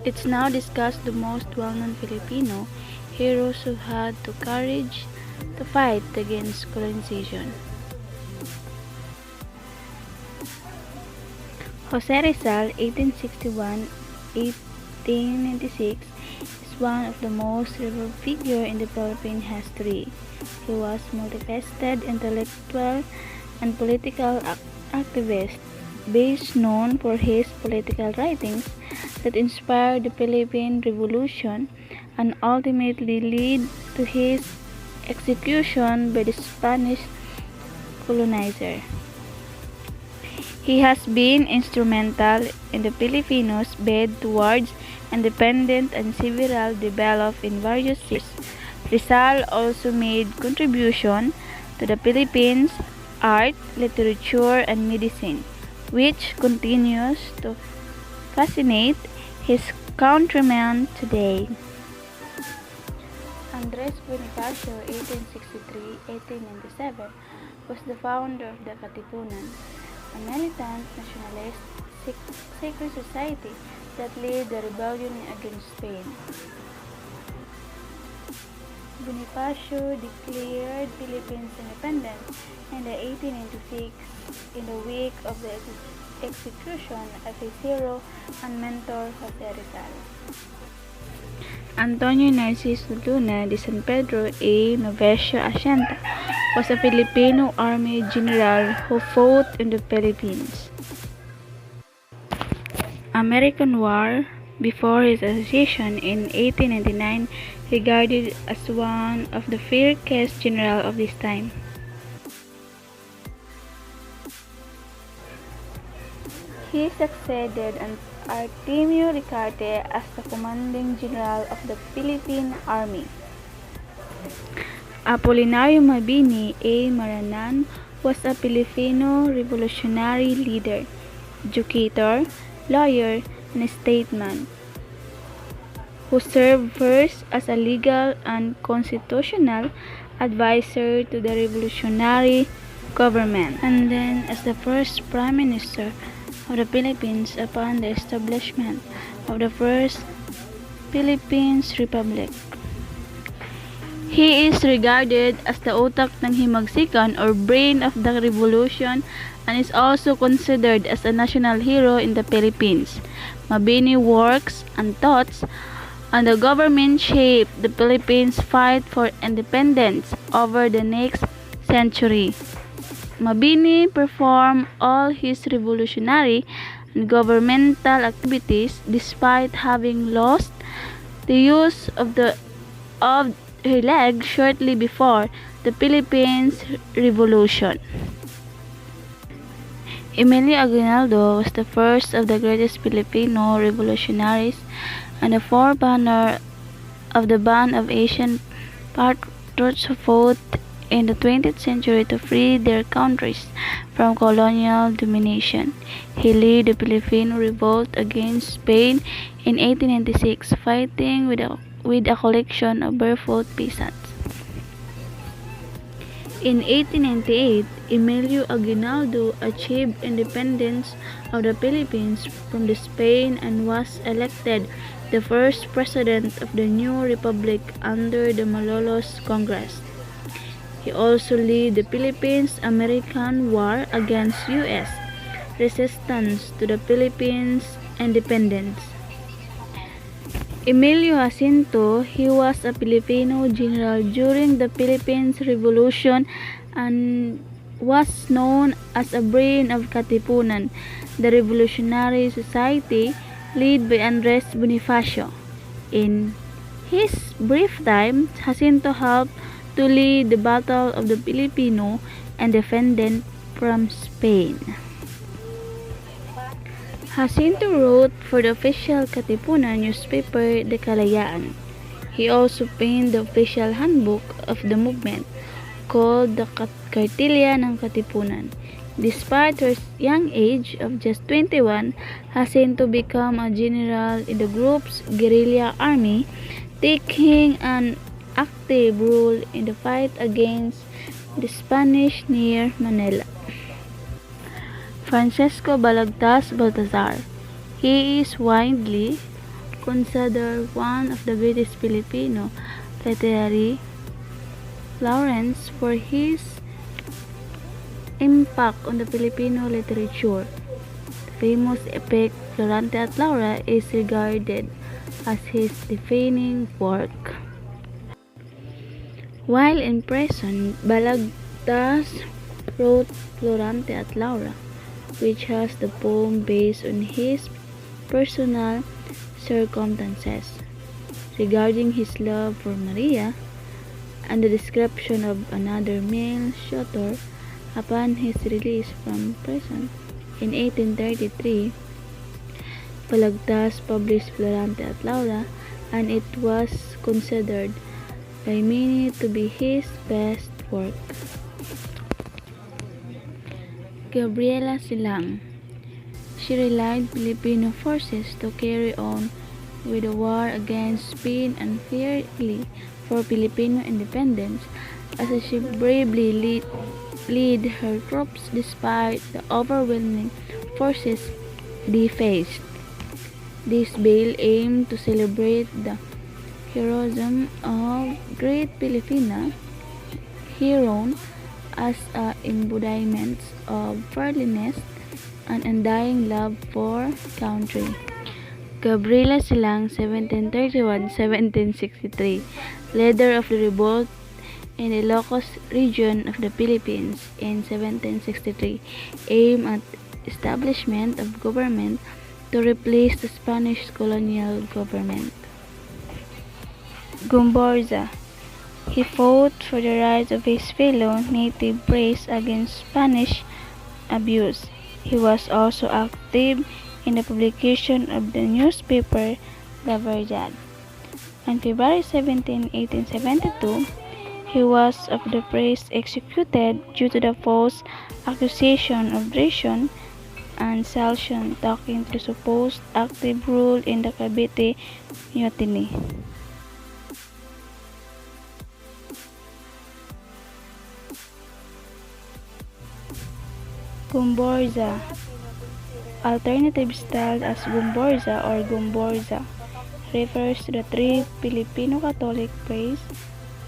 It's now discussed the most well-known Filipino heroes who had the courage to fight against colonization. Jose Rizal, 1861-1896, is one of the most revered figures in the Philippine history. He was multifaceted intellectual and political activist, best known for his political writings that inspired the Philippine Revolution and ultimately led to his execution by the Spanish colonizer. He has been instrumental in the Filipinos' bid towards independence and several developed in various years. Rizal also made contribution to the Philippines' art, literature, and medicine, which continues to fascinate his countrymen today. Andres Bonifacio, 1863-1897, was the founder of the Katipunan, a militant nationalist secret society that led the rebellion against Spain. Bonifacio declared Philippines independence in the 1896 in the wake of the execution of his hero and mentor Jose Rizal. Antonio Narciso Luna de San Pedro a Novacio Asienta was a Filipino army general who fought in the Philippines. American War before his assassination in 1899, regarded as one of the fiercest generals of this time. He succeeded Artemio Ricarte as the commanding general of the Philippine Army. Apolinario Mabini A. Maranan was a Filipino revolutionary leader, educator, lawyer, and statesman who served first as a legal and constitutional advisor to the revolutionary government, and then as the first Prime Minister of the Philippines upon the establishment of the first Philippines Republic. He is regarded as the utak ng himagsikan or brain of the revolution and is also considered as a national hero in the Philippines. Mabini's works and thoughts on the government shaped the Philippines' fight for independence over the next century. Mabini performed all his revolutionary and governmental activities despite having lost the use of her leg shortly before the Philippines Revolution. Emilio Aguinaldo was the first of the greatest Filipino revolutionaries and the forerunner of the band of Asian patriots who fought in the 20th century to free their countries from colonial domination. He led the Filipino revolt against Spain in 1896, fighting with a collection of barefoot peasants. In 1898, Emilio Aguinaldo achieved independence of the Philippines from Spain and was elected the first president of the new republic under the Malolos Congress. He also led the Philippines-American War against U.S. resistance to the Philippines' independence. Emilio Jacinto, he was a Filipino general during the Philippines Revolution and was known as a brain of Katipunan, the revolutionary society led by Andres Bonifacio. In his brief time, Jacinto helped to lead the Battle of the Filipino and defended from Spain. Jacinto wrote for the official Katipunan newspaper, The Kalayaan. He also penned the official handbook of the movement, called the Kartilya ng Katipunan. Despite her young age of just 21, Jacinto became a general in the group's guerrilla army, taking an active role in the fight against the Spanish near Manila. Francisco Balagtas Baltazar. He is widely considered one of the greatest Filipino literary laureates for his impact on the Filipino literature. The famous epic Florante at Laura is regarded as his defining work. While in prison, Balagtas wrote Florante at Laura, which has the poem based on his personal circumstances regarding his love for Maria and the description of another male suitor upon his release from prison. In 1833, Balagtas published Florante at Laura, and it was considered by many to be his best work. Gabriela Silang. She relied Filipino forces to carry on with the war against Spain and fairly for Filipino independence as she bravely led her troops despite the overwhelming forces they faced. This bale aimed to celebrate the heroism of great Filipina hero as an embodiment of fearlessness and undying love for country. Gabriela Silang, 1731-1763, leader of the revolt in the Ilocos region of the Philippines in 1763, aimed at establishment of government to replace the Spanish colonial government. Gumborza. He fought for the rights of his fellow native race against Spanish abuse. He was also active in the publication of the newspaper La Verdad. On February 17, 1872, he was of the press executed due to the false accusation of treason and saltion talking to supposed active role in the Cavite Mutiny. Gumborza. Alternative styled as Gumborza or Gumborza refers to the three Filipino Catholic priests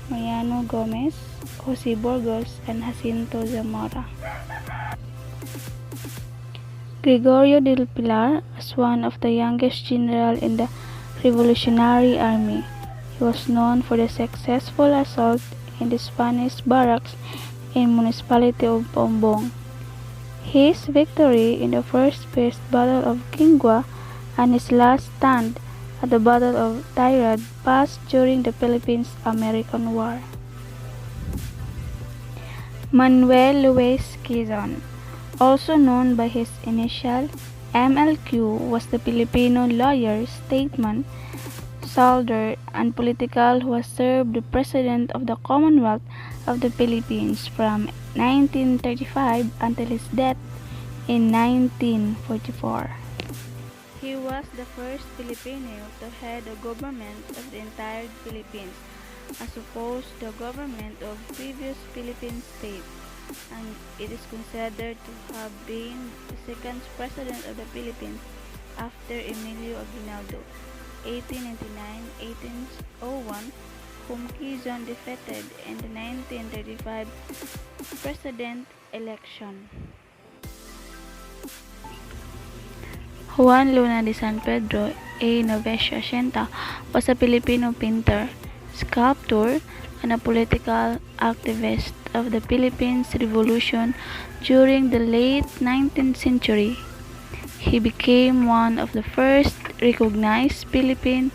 Mariano Gomez, Jose Burgos, and Jacinto Zamora. Gregorio del Pilar was one of the youngest generals in the Revolutionary Army. He was known for the successful assault in the Spanish barracks in the municipality of Pombong. His victory in the First Peace Battle of Kingwa and his last stand at the Battle of Tirad passed during the Philippines-American War. Manuel Luis Quezon, also known by his initial MLQ, was the Filipino lawyer, statesman, soldier, and political who has served the President of the Commonwealth of the Philippines from 1935 until his death in 1944. He was the first Filipino to head the government of the entire Philippines, as opposed to the government of previous Philippine states, and it is considered to have been the second president of the Philippines after Emilio Aguinaldo, 1899-1801, whom Quezon defeated in the 1935 president election. Juan Luna de San Pedro, a Novecio Asienta, was a Filipino painter, sculptor, and a political activist of the Philippines Revolution during the late 19th century. He became one of the first recognized Philippine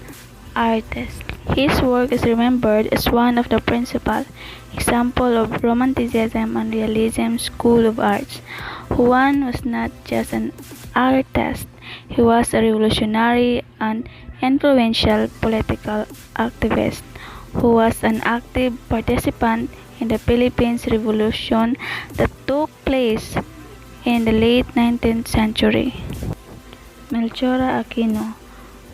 artists. His work is remembered as one of the principal examples of Romanticism and Realism school of arts. Juan was not just an artist, he was a revolutionary and influential political activist who was an active participant in the Philippines Revolution that took place in the late 19th century. Melchora Aquino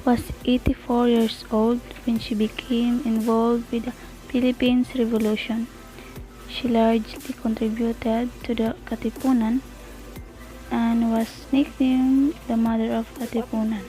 was 84 years old when she became involved with the Philippines Revolution. She largely contributed to the Katipunan and was nicknamed the Mother of Katipunan.